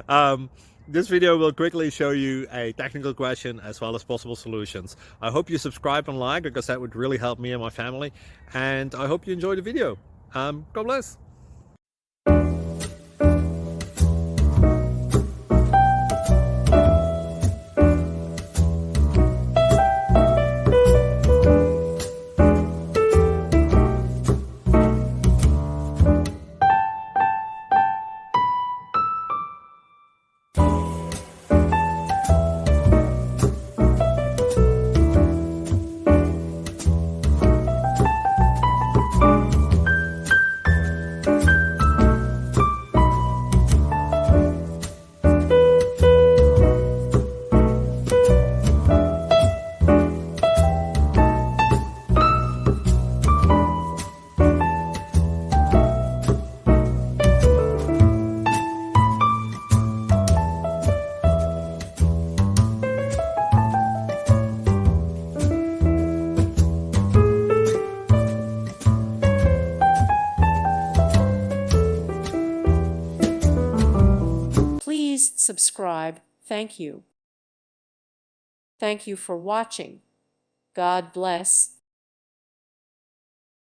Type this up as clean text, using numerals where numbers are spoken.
um, this video will quickly show you a technical question as well as possible solutions. I hope you subscribe and like, because that would really help me and my family. And I hope you enjoy the video. God bless. Please subscribe. Thank you. Thank you for watching. God bless.